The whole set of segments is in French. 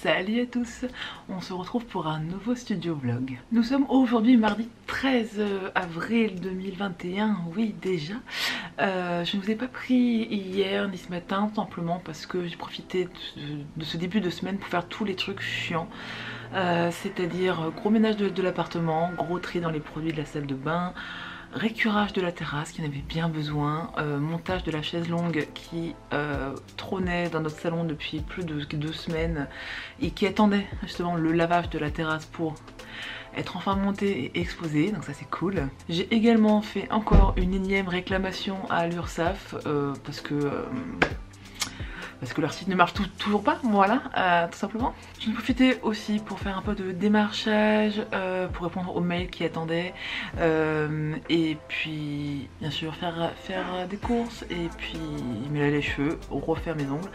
Salut à tous, on se retrouve pour un nouveau studio vlog. Nous sommes aujourd'hui mardi 13 avril 2021, oui déjà. Je ne vous ai pas pris hier ni ce matin, simplement parce que j'ai profité de ce début de semaine pour faire tous les trucs chiants. C'est-à-dire gros ménage de l'appartement, gros tri dans les produits de la salle de bain, récurage de la terrasse qui en avait bien besoin, montage de la chaise longue qui trônait dans notre salon depuis plus de 2 semaines et qui attendait justement le lavage de la terrasse pour être enfin montée et exposée, donc ça c'est cool. J'ai également fait encore une énième réclamation à l'URSSAF parce que leur site ne marche toujours pas, voilà, tout simplement. J'en ai profité aussi pour faire un peu de démarchage, pour répondre aux mails qui attendaient, et puis bien sûr faire des courses, et puis me laver les cheveux, refaire mes ongles,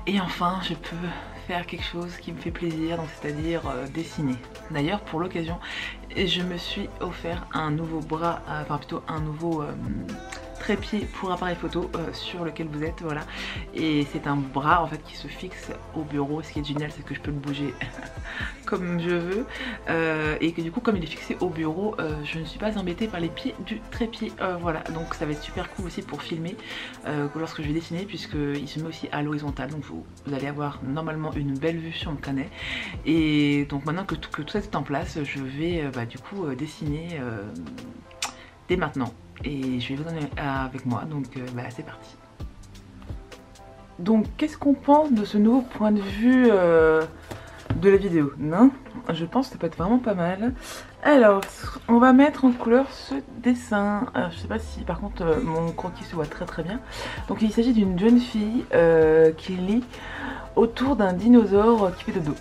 et enfin je peux faire quelque chose qui me fait plaisir, donc c'est-à-dire dessiner. D'ailleurs pour l'occasion, je me suis offert un nouveau bras, enfin plutôt un nouveau trépied pour appareil photo sur lequel vous êtes, voilà, et c'est un bras en fait qui se fixe au bureau. Ce qui est génial, c'est que je peux le bouger comme je veux, et que du coup comme il est fixé au bureau, je ne suis pas embêtée par les pieds du trépied, voilà, donc ça va être super cool aussi pour filmer lorsque je vais dessiner, puisqu'il se met aussi à l'horizontale, donc vous allez avoir normalement une belle vue sur mon canet. Et donc maintenant que tout ça est en place, je vais du coup dessiner dès maintenant, et je vais vous emmener avec moi, donc c'est parti. Donc qu'est-ce qu'on pense de ce nouveau point de vue de la vidéo, non? Je pense que ça peut être vraiment pas mal. Alors on va mettre en couleur ce dessin. Alors, je sais pas si par contre mon croquis se voit très bien. Donc il s'agit d'une jeune fille qui lit autour d'un dinosaure qui fait dodo.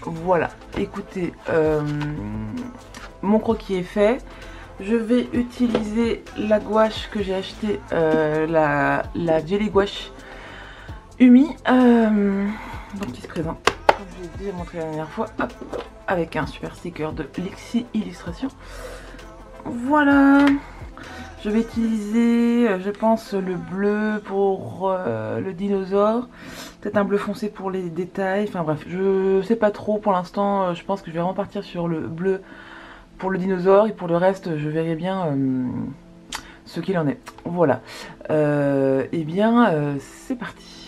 Voilà, écoutez, mon croquis est fait. Je vais utiliser la gouache que j'ai achetée, la Jelly Gouache Umi, donc qui se présente, comme je l'ai déjà montré la dernière fois, hop, avec un super sticker de Lexi Illustration. Voilà, je vais utiliser, je pense, le bleu pour le dinosaure, peut-être un bleu foncé pour les détails, enfin bref, je sais pas trop pour l'instant. Je pense que je vais vraiment partir sur le bleu pour le dinosaure, et pour le reste je verrai bien ce qu'il en est. Voilà, et bien c'est parti.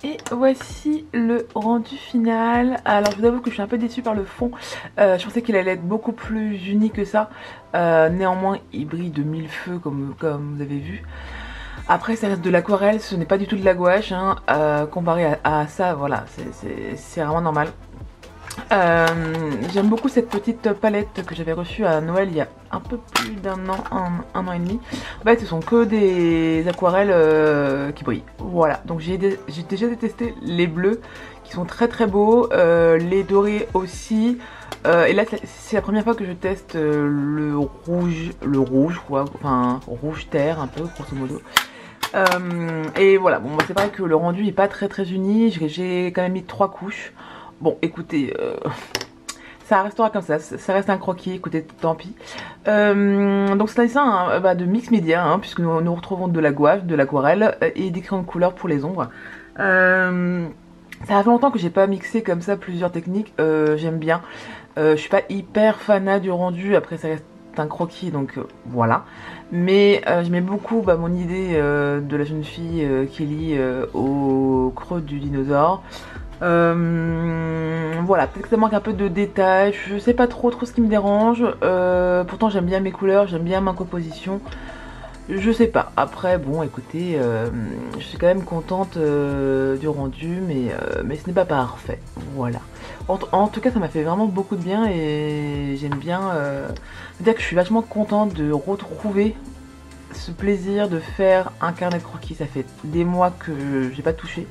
Et voici le rendu final. Alors je vous avoue que je suis un peu déçue par le fond. Je pensais qu'il allait être beaucoup plus uni que ça. Néanmoins il brille de mille feux comme vous avez vu. Après ça reste de l'aquarelle, ce n'est pas du tout de la gouache hein. Comparé à ça, voilà, c'est vraiment normal. J'aime beaucoup cette petite palette que j'avais reçue à Noël il y a un peu plus d'un an, un an et demi. En fait ce sont que des aquarelles qui brillent. Voilà, donc j'ai déjà testé les bleus qui sont très très beaux, les dorés aussi. Et là c'est la première fois que je teste le rouge quoi, enfin rouge terre un peu grosso modo. Et voilà, bon c'est vrai que le rendu est pas très uni, j'ai quand même mis 3 couches. Bon écoutez, ça restera comme ça reste un croquis, écoutez tant pis. Donc c'est un dessin de mix média hein, puisque nous retrouvons de la gouache, de l'aquarelle et des crayons de couleur pour les ombres. Ça fait longtemps que j'ai pas mixé comme ça plusieurs techniques, j'aime bien. Je suis pas hyper fanat du rendu, après ça reste un croquis donc voilà. Mais j'aimais beaucoup mon idée de la jeune fille Kelly au creux du dinosaure. Voilà, peut-être que ça manque un peu de détails, je sais pas trop ce qui me dérange. Pourtant j'aime bien mes couleurs, j'aime bien ma composition. Je sais pas. Après, bon, écoutez, je suis quand même contente du rendu, mais ce n'est pas parfait. Voilà. En tout cas, ça m'a fait vraiment beaucoup de bien et j'aime bien dire que je suis vachement contente de retrouver ce plaisir de faire un carnet de croquis. Ça fait des mois que j'ai pas touché,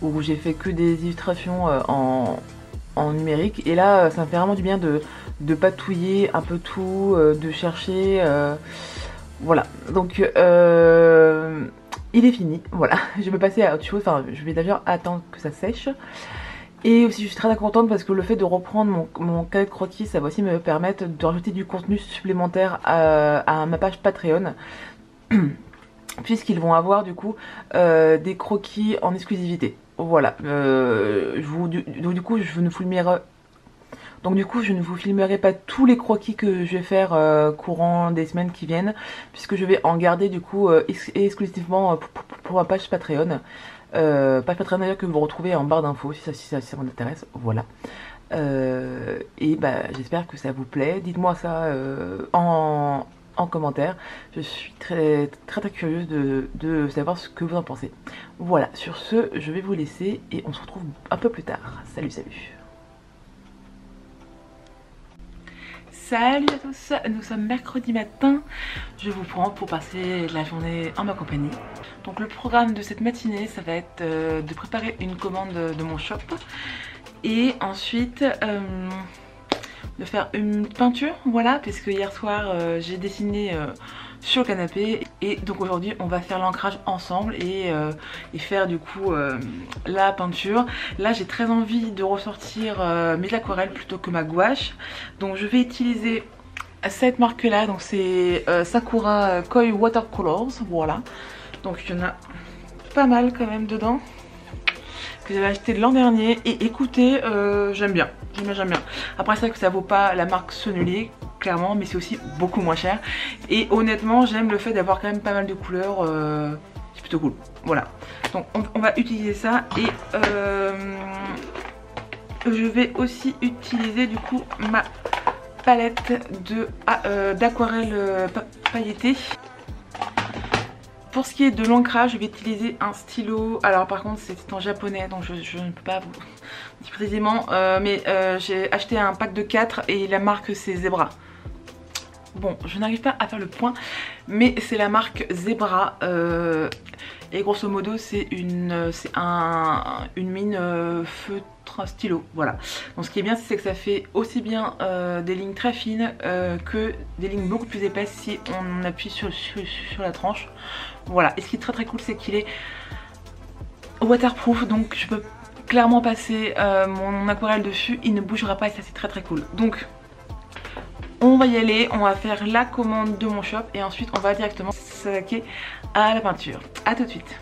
où j'ai fait que des illustrations en numérique. Et là, ça me fait vraiment du bien de patouiller un peu tout, de chercher. Voilà, donc il est fini, voilà, je vais passer à autre chose, enfin je vais d'ailleurs attendre que ça sèche. Et aussi je suis très contente parce que le fait de reprendre mon cahier de croquis, ça va aussi me permettre de rajouter du contenu supplémentaire à ma page Patreon. Puisqu'ils vont avoir du coup des croquis en exclusivité. Voilà, du coup je ne filmerai donc du coup je ne vous filmerai pas tous les croquis que je vais faire courant des semaines qui viennent, puisque je vais en garder du coup exclusivement pour ma page Patreon. Page Patreon d'ailleurs que vous retrouvez en barre d'infos si ça vous intéresse, voilà. Et bah j'espère que ça vous plaît, dites-moi ça en commentaire, je suis très curieuse de savoir ce que vous en pensez. Voilà, sur ce je vais vous laisser et on se retrouve un peu plus tard. Salut salut. Salut à tous, nous sommes mercredi matin, je vous prends pour passer la journée en ma compagnie. Donc le programme de cette matinée, ça va être de préparer une commande de mon shop et ensuite de faire une peinture, voilà, puisque hier soir j'ai dessiné sur le canapé et donc aujourd'hui on va faire l'ancrage ensemble et faire du coup la peinture. Là j'ai très envie de ressortir mes aquarelles plutôt que ma gouache, donc je vais utiliser cette marque là, donc c'est Sakura Koi Watercolors, voilà, donc il y en a pas mal quand même dedans que j'avais acheté l'an dernier et écoutez j'aime bien. Après c'est vrai que ça vaut pas la marque Sennelier clairement, mais c'est aussi beaucoup moins cher et honnêtement j'aime le fait d'avoir quand même pas mal de couleurs, c'est plutôt cool, voilà. Donc on va utiliser ça et je vais aussi utiliser du coup ma palette d'aquarelle pailletée. Pour ce qui est de l'ancrage, je vais utiliser un stylo. Alors par contre c'est en japonais donc je ne peux pas vous dire précisément, mais j'ai acheté un pack de 4 et la marque c'est Zebra. Bon, je n'arrive pas à faire le point, mais c'est la marque Zebra et grosso modo c'est une mine feutre stylo, voilà. Donc ce qui est bien c'est que ça fait aussi bien des lignes très fines que des lignes beaucoup plus épaisses si on appuie sur la tranche, voilà. Et ce qui est très cool c'est qu'il est waterproof, donc je peux clairement passer mon aquarelle dessus, il ne bougera pas et ça c'est très cool. Donc on va y aller, on va faire la commande de mon shop et ensuite on va directement s'attaquer à la peinture. A tout de suite.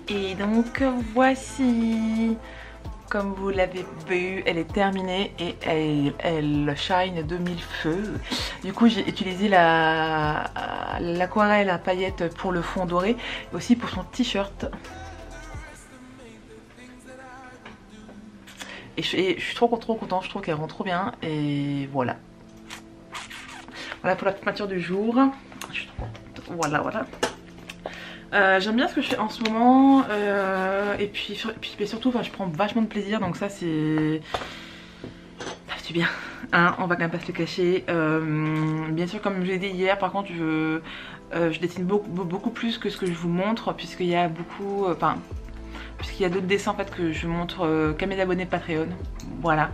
Et donc voici, comme vous l'avez vu, elle est terminée et elle shine de mille feux. Du coup j'ai utilisé l'aquarelle à paillettes pour le fond doré et aussi pour son t-shirt. Et je suis trop contente, je trouve qu'elle rend trop bien et voilà. Voilà pour la petite peinture du jour. Je suis trop contente. Voilà. J'aime bien ce que je fais en ce moment et puis surtout je prends vachement de plaisir, donc ça c'est... ça fait du bien, hein, on va quand même pas se le cacher. Bien sûr, comme je l'ai dit hier, par contre je dessine beaucoup plus que ce que je vous montre, puisqu'il y a beaucoup... puisqu'il y a d'autres dessins en fait que je montre qu'à mes abonnés Patreon. Voilà,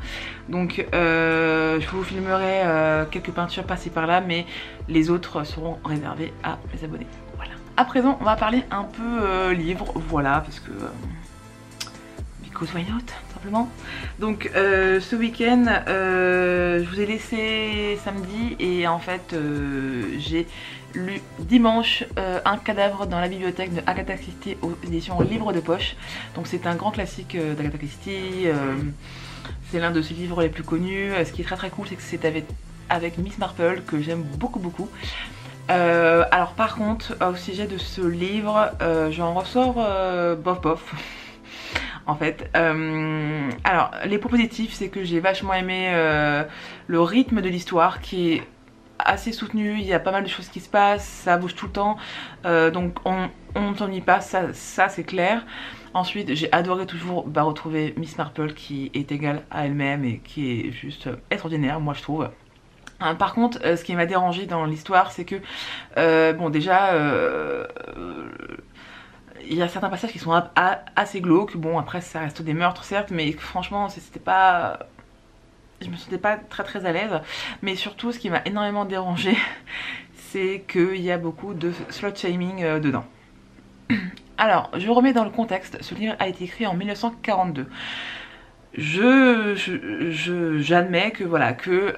donc je vous filmerai quelques peintures passées par là, mais les autres seront réservées à mes abonnés. Voilà. À présent, on va parler un peu livre, voilà, parce que because why not, simplement. Donc ce week-end, je vous ai laissé samedi et en fait j'ai lu dimanche Un cadavre dans la bibliothèque de Agatha Christie aux éditions Livre de Poche. Donc c'est un grand classique d'Agatha Christie, c'est l'un de ses livres les plus connus. Ce qui est très cool, c'est que c'est avec Miss Marple, que j'aime beaucoup. Alors par contre, au sujet de ce livre, j'en ressors bof. En fait, alors les points positifs, c'est que j'ai vachement aimé le rythme de l'histoire qui est assez soutenu, il y a pas mal de choses qui se passent, ça bouge tout le temps, donc on ne s'ennuie pas, ça c'est clair. Ensuite, j'ai adoré toujours retrouver Miss Marple qui est égale à elle-même et qui est juste extraordinaire, moi je trouve. Par contre, ce qui m'a dérangé dans l'histoire, c'est que, bon déjà, il y a certains passages qui sont assez glauques. Bon, après ça reste des meurtres certes, mais franchement c'était pas... je me sentais pas très à l'aise. Mais surtout, ce qui m'a énormément dérangé, c'est qu'il y a beaucoup de slut shaming dedans. Alors, je remets dans le contexte, ce livre a été écrit en 1942. J'admets que voilà, que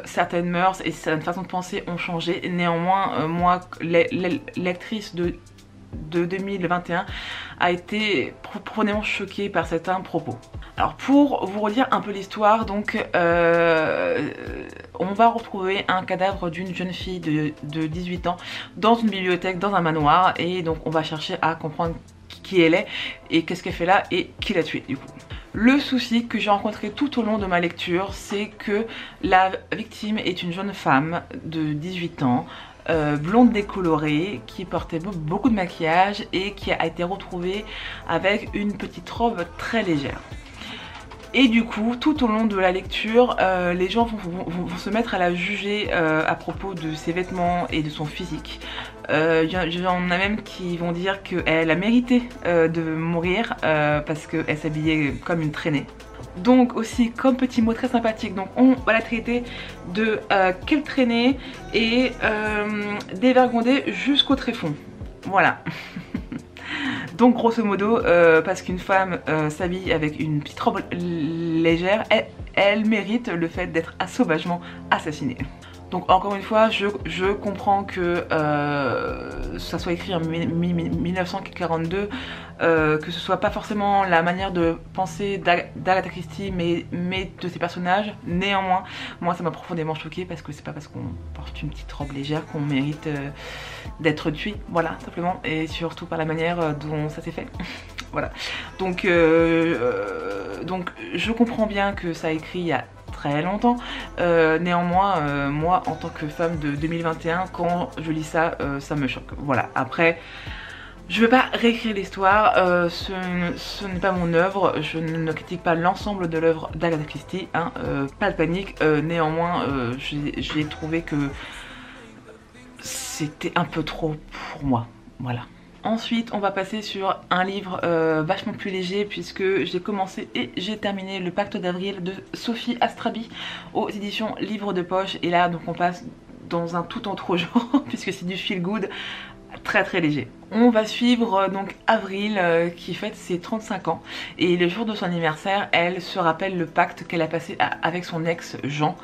certaines mœurs et certaines façons de penser ont changé. Néanmoins, moi, lectrice de 2021 a été profondément choquée par certains propos. Alors pour vous redire un peu l'histoire, donc on va retrouver un cadavre d'une jeune fille de 18 ans dans une bibliothèque, dans un manoir, et donc on va chercher à comprendre qui elle est et qu'est-ce qu'elle fait là et qui l'a tuée du coup. Le souci que j'ai rencontré tout au long de ma lecture, c'est que la victime est une jeune femme de 18 ans, blonde décolorée, qui portait beaucoup de maquillage et qui a été retrouvée avec une petite robe très légère. Et du coup, tout au long de la lecture, les gens vont se mettre à la juger à propos de ses vêtements et de son physique. Il y en a même qui vont dire qu'elle a mérité de mourir parce qu'elle s'habillait comme une traînée. Donc aussi, comme petit mot très sympathique, donc on va la traiter de quelle traînée et dévergondée jusqu'au tréfonds. Voilà. Donc grosso modo, parce qu'une femme s'habille avec une petite robe légère, elle mérite le fait d'être sauvagement assassinée. Donc encore une fois, je comprends que ça soit écrit en 1942, que ce soit pas forcément la manière de penser d'Agatha Christie, mais de ses personnages. Néanmoins, moi ça m'a profondément choquée parce que c'est pas parce qu'on porte une petite robe légère qu'on mérite d'être tué, voilà, simplement, et surtout par la manière dont ça s'est fait. Voilà, donc je comprends bien que ça a écrit il y a très longtemps, néanmoins moi en tant que femme de 2021, quand je lis ça, ça me choque. Voilà, après je veux pas réécrire l'histoire, ce n'est pas mon œuvre, je ne critique pas l'ensemble de l'œuvre d'Agatha Christie, hein, pas de panique. Néanmoins j'ai trouvé que c'était un peu trop pour moi, voilà. Ensuite, on va passer sur un livre vachement plus léger, puisque j'ai commencé et j'ai terminé Le Pacte d'Avril de Sophie Astrabi aux éditions Livre de Poche. Et là, donc on passe dans un tout autre genre, puisque c'est du feel good très très léger. On va suivre donc Avril qui fête ses 35 ans et le jour de son anniversaire, elle se rappelle le pacte qu'elle a passé avec son ex Jean,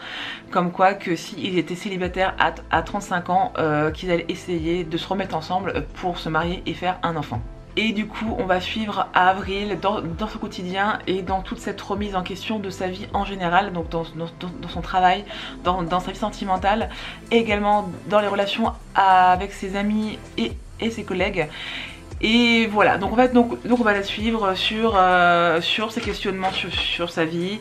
comme quoi que s'ils étaient célibataires à 35 ans, qu'ils allaient essayer de se remettre ensemble pour se marier et faire un enfant. Et du coup on va suivre Avril dans son quotidien et dans toute cette remise en question de sa vie en général, donc dans son travail, dans sa vie sentimentale, et également dans les relations avec ses amis et ses collègues. Et voilà, donc en fait donc on va la suivre sur ses questionnements sur sa vie.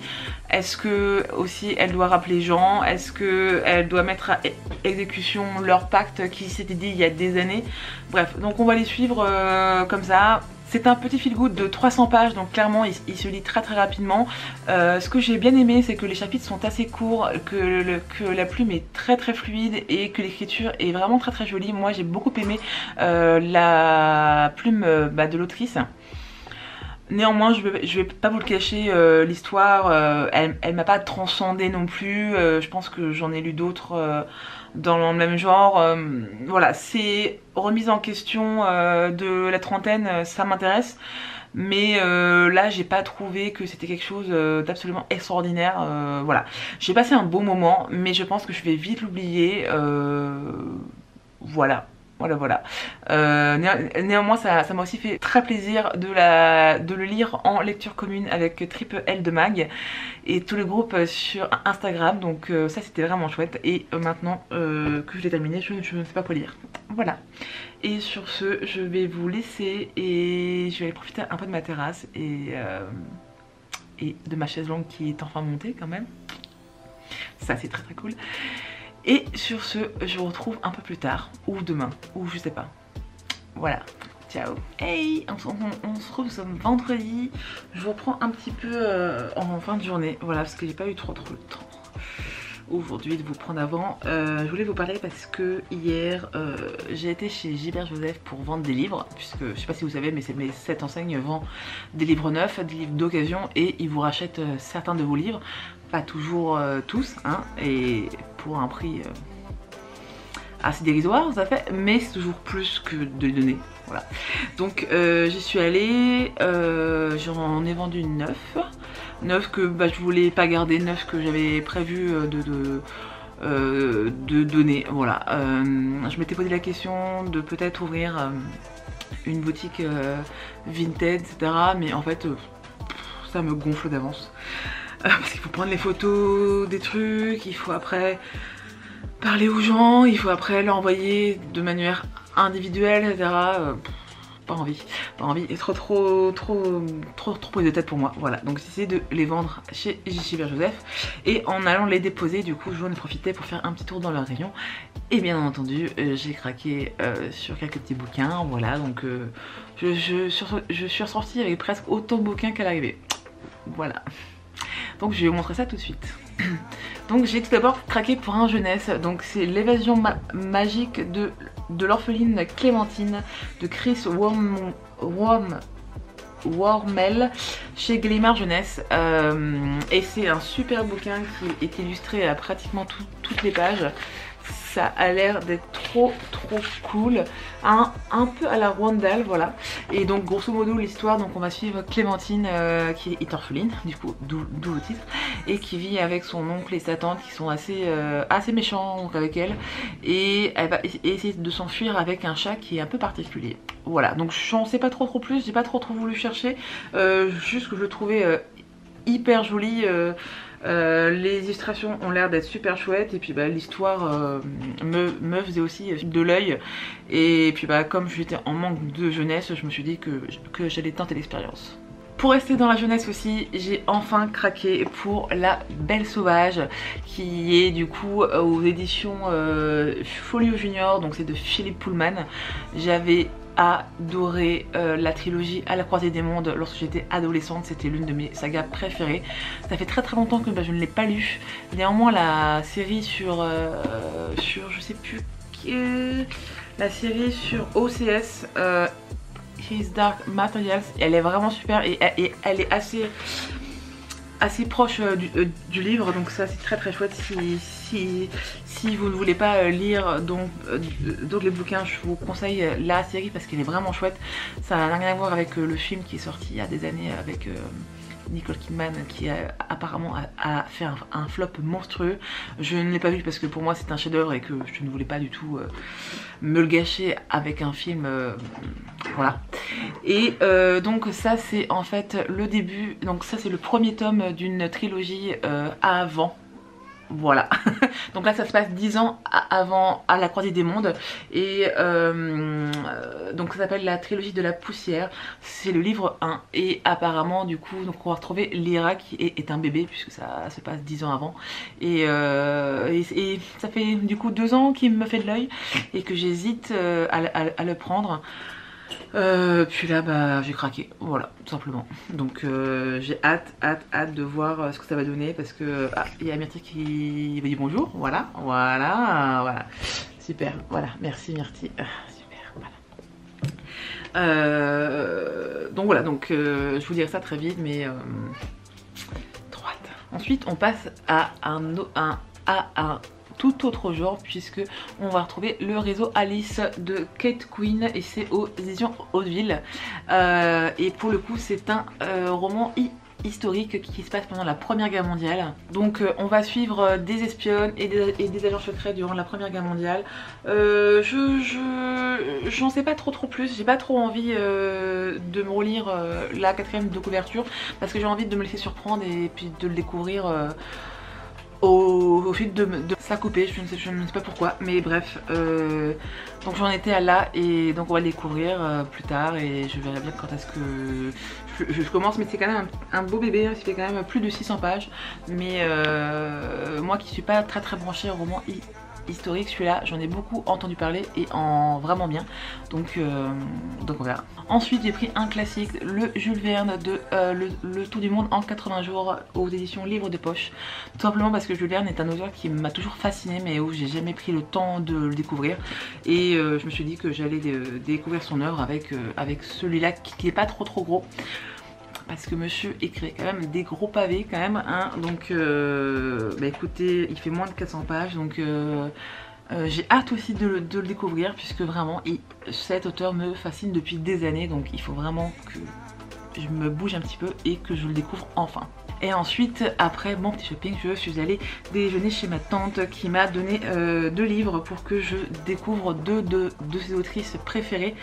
Est-ce que aussi elle doit rappeler Jean? Est-ce qu'elle doit mettre à exécution leur pacte qui s'était dit il y a des années? Bref, donc on va les suivre comme ça. C'est un petit feel good de 300 pages, donc clairement il se lit très très rapidement. Ce que j'ai bien aimé, c'est que les chapitres sont assez courts, que la plume est très très fluide et que l'écriture est vraiment très très jolie. Moi j'ai beaucoup aimé la plume de l'autrice. Néanmoins, je vais pas vous le cacher, l'histoire, elle m'a pas transcendée non plus. Je pense que j'en ai lu d'autres dans le même genre. Voilà, c'est remise en question de la trentaine, ça m'intéresse. Mais là, j'ai pas trouvé que c'était quelque chose d'absolument extraordinaire. Voilà, j'ai passé un bon moment, mais je pense que je vais vite l'oublier. Voilà. Voilà. Néanmoins, ça m'a aussi fait très plaisir de le lire en lecture commune avec Triple L de Mag et tout le groupe sur Instagram. Donc ça, c'était vraiment chouette. Et maintenant que je l'ai terminé, je ne sais pas quoi lire. Voilà. Et sur ce, je vais vous laisser et je vais aller profiter un peu de ma terrasse et de ma chaise longue qui est enfin montée quand même. Ça, c'est très très cool. Et sur ce, je vous retrouve un peu plus tard, ou demain, ou je sais pas. Voilà, ciao. Hey, on se retrouve, nous sommes vendredi. Je vous reprends un petit peu en fin de journée, voilà, parce que j'ai pas eu trop le temps aujourd'hui de vous prendre avant. Je voulais vous parler parce que hier j'ai été chez Gilbert Joseph pour vendre des livres, puisque je sais pas si vous savez, mais cette enseigne vend des livres neufs, des livres d'occasion, et ils vous rachètent certains de vos livres, pas toujours tous, hein, et pour un prix assez dérisoire ça fait, mais c'est toujours plus que de les donner. Voilà, donc j'y suis allée, j'en ai vendu 9 que je voulais pas garder, 9 que j'avais prévu de donner. Voilà, je m'étais posé la question de peut-être ouvrir une boutique vintage, etc. Mais en fait ça me gonfle d'avance parce qu'il faut prendre les photos des trucs, il faut après parler aux gens, il faut après leur envoyer de manière individuelle, etc. Pas envie, et trop prise de tête pour moi. Voilà, donc j'essaie de les vendre chez Gilbert Joseph et en allant les déposer, du coup j'en ai profité pour faire un petit tour dans leur rayon et bien entendu j'ai craqué sur quelques petits bouquins. Voilà, donc je suis ressortie avec presque autant de bouquins qu'à l'arrivée. Voilà, donc je vais vous montrer ça tout de suite. Donc j'ai tout d'abord craqué pour un jeunesse, donc c'est l'évasion magique de l'orpheline Clémentine de Chris Wormel chez Gallimard Jeunesse, et c'est un super bouquin qui est illustré à pratiquement toutes les pages. Ça a l'air d'être trop cool, un peu à la Roald Dahl, voilà. Et donc grosso modo l'histoire, donc on va suivre Clémentine qui est orpheline, du coup d'où le titre, et qui vit avec son oncle et sa tante qui sont assez méchants donc, avec elle, et elle va essayer de s'enfuir avec un chat qui est un peu particulier. Voilà, donc j'en sais pas trop plus, j'ai pas trop voulu chercher, juste que je le trouvais hyper joli. Les illustrations ont l'air d'être super chouettes, et puis l'histoire me faisait aussi de l'œil, et puis comme j'étais en manque de jeunesse, je me suis dit que j'allais tenter l'expérience. Pour rester dans la jeunesse aussi, j'ai enfin craqué pour La Belle Sauvage, qui est du coup aux éditions Folio Junior, donc c'est de Philippe Pullman. J'avais adoré la trilogie À la croisée des mondes lorsque j'étais adolescente, c'était l'une de mes sagas préférées. Ça fait très longtemps que je ne l'ai pas lu. Néanmoins la série sur je sais plus la série sur OCS, His Dark Materials, elle est vraiment super, et elle est assez assez proche du livre, donc ça c'est très très chouette. Si vous ne voulez pas lire donc les bouquins, je vous conseille la série parce qu'elle est vraiment chouette. Ça n'a rien à voir avec le film qui est sorti il y a des années avec Nicole Kidman, qui apparemment a fait un flop monstrueux. Je ne l'ai pas vu parce que pour moi c'est un chef d'œuvre et que je ne voulais pas du tout me le gâcher avec un film, voilà. Et donc ça c'est en fait le début, donc ça c'est le premier tome d'une trilogie avant. Voilà, donc là ça se passe 10 ans avant, à la croisée des mondes, et donc ça s'appelle la trilogie de la poussière, c'est le livre 1, et apparemment du coup donc on va retrouver Lyra qui est un bébé puisque ça se passe 10 ans avant, et ça fait du coup 2 ans qu'il me fait de l'œil et que j'hésite à le prendre. Puis là bah j'ai craqué, voilà, tout simplement. Donc j'ai hâte de voir ce que ça va donner parce que il y a Myrtille qui me dit bonjour, voilà, super, voilà, merci Myrtille, super, voilà. Donc voilà, donc je vous dirai ça très vite, mais trop hâte. Ensuite on passe à un tout autre genre puisque on va retrouver le réseau Alice de Kate Quinn et c'est aux éditions Hauteville, et pour le coup c'est un roman historique qui se passe pendant la Première Guerre mondiale. Donc on va suivre des espionnes et des agents secrets durant la Première Guerre mondiale. J'en sais pas trop plus, j'ai pas trop envie de me relire la 4e de couverture parce que j'ai envie de me laisser surprendre et puis de le découvrir au fil de ça couper, je ne sais pas pourquoi, mais bref, donc j'en étais à là et donc on va le découvrir plus tard et je verrai bien quand est-ce que je commence, mais c'est quand même un beau bébé, il fait quand même plus de 600 pages, mais moi qui suis pas très branchée au roman historique, celui-là j'en ai beaucoup entendu parler et en vraiment bien, donc on verra. Ensuite j'ai pris un classique, le Jules Verne de le Tour du monde en 80 jours aux éditions Livre de Poche, tout simplement parce que Jules Verne est un auteur qui m'a toujours fasciné mais où j'ai jamais pris le temps de le découvrir, et je me suis dit que j'allais découvrir son œuvre avec celui-là qui est pas trop gros, parce que monsieur écrit quand même des gros pavés quand même, hein. Donc bah écoutez, il fait moins de 400 pages, donc j'ai hâte aussi de le découvrir puisque vraiment cet auteur me fascine depuis des années, donc il faut vraiment que je me bouge un petit peu et que je le découvre enfin. Et ensuite, après mon petit shopping, je suis allée déjeuner chez ma tante qui m'a donné 2 livres pour que je découvre deux de ses autrices préférées.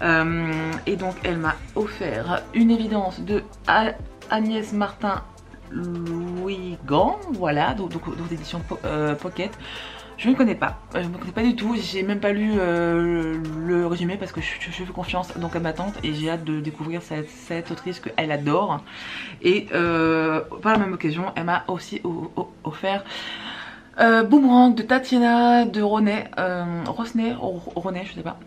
Et donc elle m'a offert Une évidence de Agnès Martin Louis Gand, voilà, donc aux éditions Pocket. Je ne connais pas, du tout, j'ai même pas lu le résumé parce que je fais confiance donc à ma tante et j'ai hâte de découvrir cette autrice qu'elle adore. Et par la même occasion, elle m'a aussi offert Boomerang de Tatiana de Ronet, je sais pas,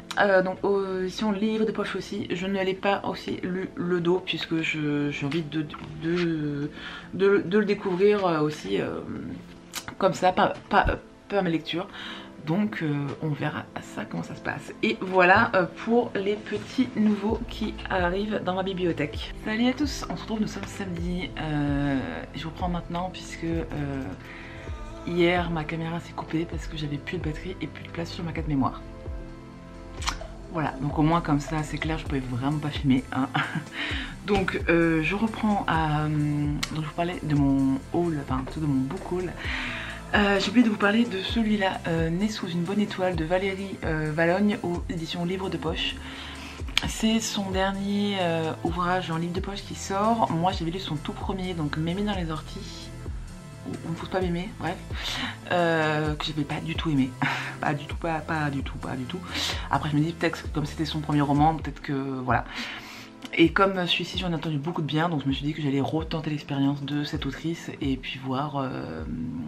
donc aux éditions Livre de Poche aussi. Je ne l'ai pas aussi lu le dos puisque j'ai envie de le découvrir aussi comme ça, pas mes lectures, donc on verra ça comment ça se passe. Et voilà pour les petits nouveaux qui arrivent dans ma bibliothèque. Salut à tous, on se retrouve, nous sommes samedi, je vous reprends maintenant puisque hier ma caméra s'est coupée parce que j'avais plus de batterie et plus de place sur ma carte mémoire. Voilà, donc au moins comme ça c'est clair, je pouvais vraiment pas filmer, hein. Donc je reprends donc je vous parlais de mon haul, enfin de mon book haul. J'ai oublié de vous parler de celui-là, Né sous une bonne étoile de Valérie Valognes aux éditions Livre de Poche. C'est son dernier ouvrage en livre de poche qui sort. Moi j'avais lu son tout premier, donc Mémé dans les orties, on ne pousse pas Mémé, bref, que j'avais pas du tout aimé. Pas du tout. Après je me dis peut-être que comme c'était son premier roman, peut-être que voilà. Et comme celui-ci j'en ai entendu beaucoup de bien, donc je me suis dit que j'allais retenter l'expérience de cette autrice et puis voir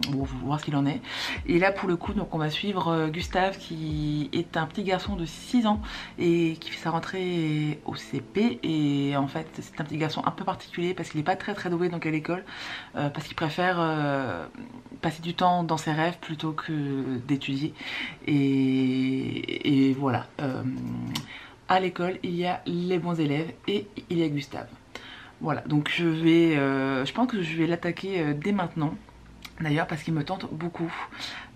ce qu'il en est. Et là pour le coup donc on va suivre Gustave qui est un petit garçon de 6 ans et qui fait sa rentrée au CP, et en fait c'est un petit garçon un peu particulier parce qu'il n'est pas très doué donc à l'école, parce qu'il préfère passer du temps dans ses rêves plutôt que d'étudier, et voilà. À l'école, il y a les bons élèves et il y a Gustave. Voilà, donc je pense que je vais l'attaquer dès maintenant. D'ailleurs parce qu'il me tente beaucoup.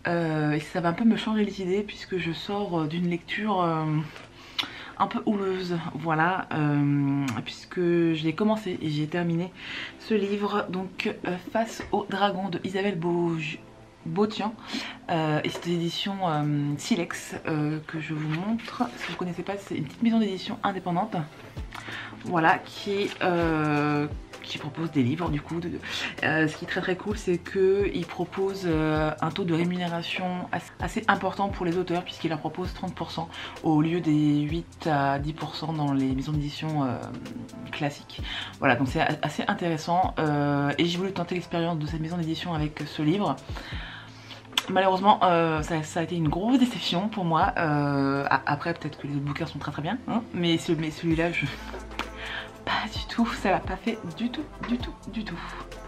Et ça va un peu me changer les idées puisque je sors d'une lecture un peu houleuse, voilà, puisque je l'ai commencé et j'ai terminé ce livre, donc Face au dragon de Isabelle Bautian, et c'est aux éditions Silex que je vous montre. Si vous ne connaissez pas, c'est une petite maison d'édition indépendante, voilà, qui propose des livres du coup. Ce qui est très très cool, c'est qu'il propose un taux de rémunération assez important pour les auteurs, puisqu'il leur propose 30% au lieu des 8 à 10% dans les maisons d'édition classiques. Voilà, donc c'est assez intéressant et j'ai voulu tenter l'expérience de cette maison d'édition avec ce livre. Malheureusement, ça a été une grosse déception pour moi. Après, peut-être que les autres bouquins sont très très bien, hein, mais celui-là, pas du tout, ça l'a pas fait du tout.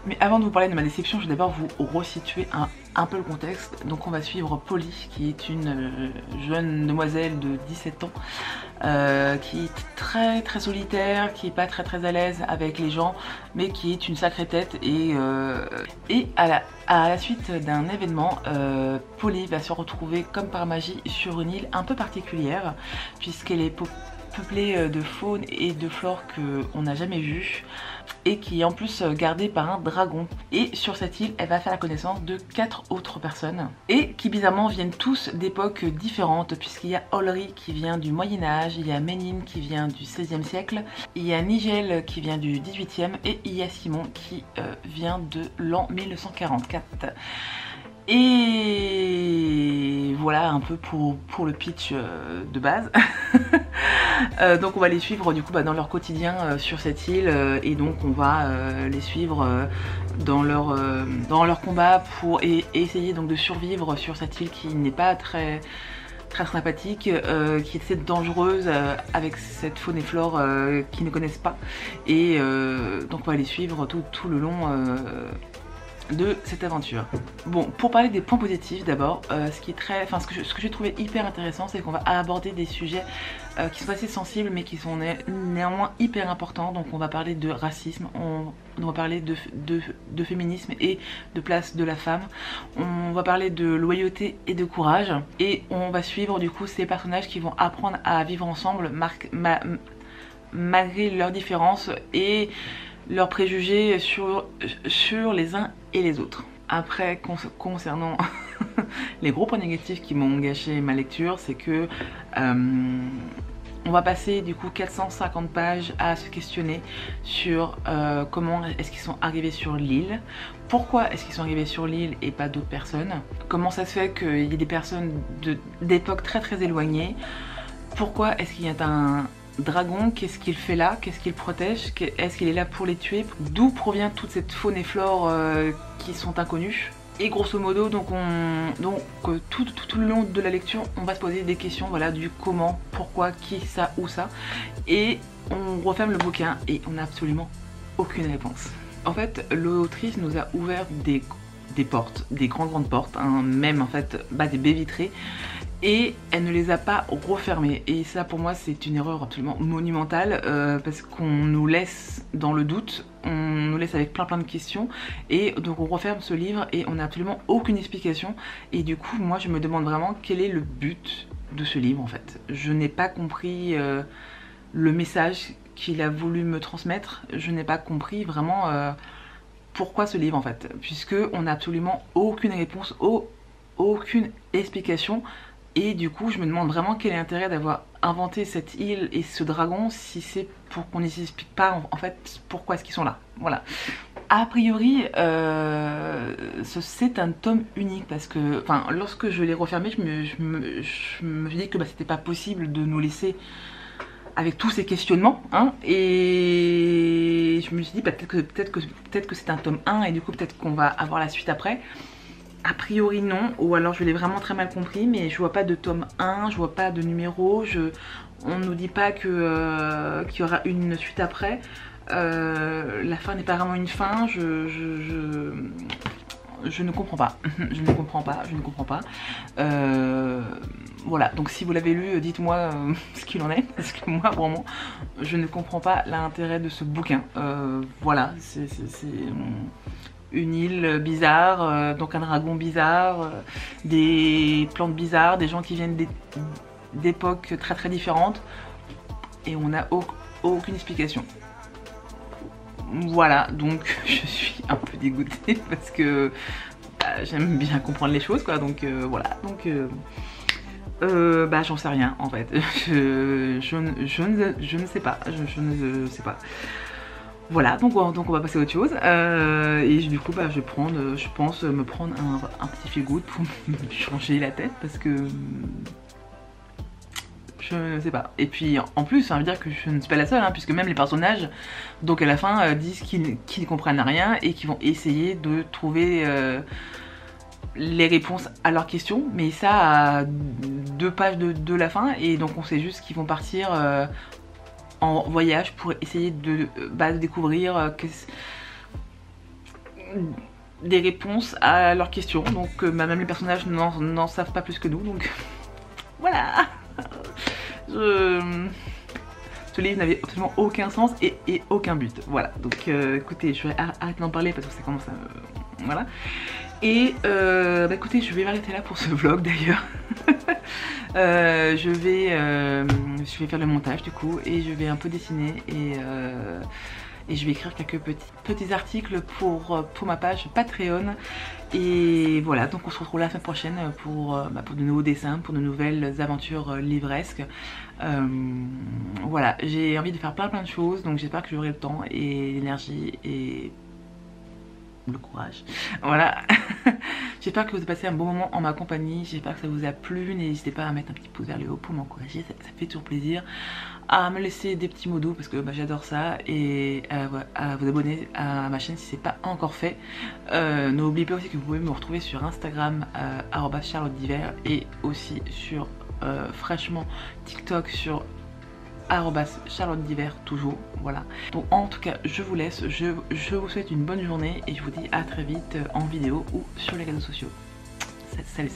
Mais avant de vous parler de ma déception, je vais d'abord vous resituer un peu le contexte. Donc on va suivre Polly, qui est une jeune demoiselle de 17 ans, qui est très très solitaire, qui est pas très à l'aise avec les gens, mais qui est une sacrée tête. Et à la suite d'un événement, Polly va se retrouver comme par magie sur une île un peu particulière, puisqu'elle est peuplée de faune et de flore qu'on n'a jamais vu, et qui est en plus gardée par un dragon. Et sur cette île, elle va faire la connaissance de 4 autres personnes, et qui bizarrement viennent tous d'époques différentes, puisqu'il y a Olry qui vient du Moyen-Âge, il y a Ménine qui vient du XVIe siècle, il y a Nigel qui vient du XVIIIe, et il y a Simon qui vient de l'an 1944. Et voilà un peu pour le pitch de base. Donc on va les suivre du coup dans leur quotidien sur cette île, et donc on va les suivre dans leur combat pour essayer donc de survivre sur cette île qui n'est pas très sympathique, qui est assez dangereuse, avec cette faune et flore qu'ils ne connaissent pas, et donc on va les suivre tout le long de cette aventure. Bon, pour parler des points positifs d'abord, ce que j'ai trouvé hyper intéressant, c'est qu'on va aborder des sujets qui sont assez sensibles mais qui sont néanmoins hyper importants. Donc on va parler de racisme, on va parler de féminisme et de place de la femme, on va parler de loyauté et de courage, et on va suivre du coup ces personnages qui vont apprendre à vivre ensemble malgré leurs différences et leurs préjugés sur les uns et les autres. Après, concernant les gros points négatifs qui m'ont gâché ma lecture, c'est que on va passer du coup 450 pages à se questionner sur comment est-ce qu'ils sont arrivés sur l'île, pourquoi est-ce qu'ils sont arrivés sur l'île et pas d'autres personnes, comment ça se fait qu'il y ait des personnes d'époques très éloignées, pourquoi est-ce qu'il y a un dragon, qu'est-ce qu'il fait là, qu'est-ce qu'il protège, est-ce qu'il est là pour les tuer, d'où provient toute cette faune et flore qui sont inconnues. Et grosso modo, donc tout le long de la lecture, on va se poser des questions, voilà, du comment, pourquoi, qui, ça, où ça, et on referme le bouquin et on n'a absolument aucune réponse. En fait, l'autrice nous a ouvert des portes, des grandes portes, hein, même en fait des baies vitrées, et elle ne les a pas refermées, et ça pour moi c'est une erreur absolument monumentale, parce qu'on nous laisse dans le doute, on nous laisse avec plein de questions, et donc on referme ce livre et on n'a absolument aucune explication. Et du coup moi je me demande vraiment quel est le but de ce livre en fait. Je n'ai pas compris le message qu'il a voulu me transmettre, je n'ai pas compris vraiment pourquoi ce livre en fait, puisque on n'a absolument aucune réponse, aucune explication. Et du coup, je me demande vraiment quel est l'intérêt d'avoir inventé cette île et ce dragon si c'est pour qu'on ne explique pas en fait pourquoi est-ce qu'ils sont là. Voilà. A priori, c'est un tome unique parce que, lorsque je l'ai refermé, je me suis dit que c'était pas possible de nous laisser avec tous ces questionnements, hein, et je me suis dit peut-être que c'est un tome 1 et du coup peut-être qu'on va avoir la suite après. A priori non, ou alors je l'ai vraiment très mal compris, mais je vois pas de tome 1, je vois pas de numéro, on nous dit pas qu'il y aura une suite après. La fin n'est pas vraiment une fin, je ne comprends pas. Je ne comprends pas, je ne comprends pas. Voilà, donc si vous l'avez lu, dites-moi ce qu'il en est, parce que moi vraiment je ne comprends pas l'intérêt de ce bouquin. Voilà, c'est une île bizarre, donc un dragon bizarre, des plantes bizarres, des gens qui viennent d'époques très très différentes, et on n'a aucune explication. Voilà, donc je suis un peu dégoûtée parce que bah, j'aime bien comprendre les choses, quoi, donc voilà, donc bah j'en sais rien en fait, je ne sais pas, je ne sais pas. Voilà, donc on va passer à autre chose, et du coup bah, je pense me prendre un petit feel good pour me changer la tête, parce que je ne sais pas. Et puis en plus, ça veut dire que je ne suis pas la seule, hein, puisque même les personnages, donc à la fin, disent qu'ils ne comprennent rien et qu'ils vont essayer de trouver les réponses à leurs questions, mais ça à 2 pages de la fin, et donc on sait juste qu'ils vont partir en voyage pour essayer de découvrir des réponses à leurs questions. Donc même les personnages n'en savent pas plus que nous, donc voilà. Ce livre n'avait absolument aucun sens et aucun but. Voilà, donc écoutez, je vais arrêter d'en parler parce que ça commence à me... Voilà. Et bah écoutez, je vais m'arrêter là pour ce vlog d'ailleurs. Je vais faire le montage du coup, et je vais un peu dessiner, et je vais écrire quelques petits articles pour ma page Patreon. Et voilà, donc on se retrouve la semaine prochaine pour de nouveaux dessins, pour de nouvelles aventures livresques. Voilà, j'ai envie de faire plein de choses, donc j'espère que j'aurai le temps et l'énergie et le courage. Voilà. J'espère que vous avez passé un bon moment en ma compagnie, j'espère que ça vous a plu. N'hésitez pas à mettre un petit pouce vers le haut pour m'encourager, ça fait toujours plaisir. À me laisser des petits mots doux parce que j'adore ça, et à vous abonner à ma chaîne si c'est pas encore fait. N'oubliez pas aussi que vous pouvez me retrouver sur Instagram @charlottediver, et aussi sur fraîchement TikTok sur @charlottediver toujours. Voilà, donc en tout cas je vous laisse, je vous souhaite une bonne journée, et je vous dis à très vite en vidéo ou sur les réseaux sociaux. Salut.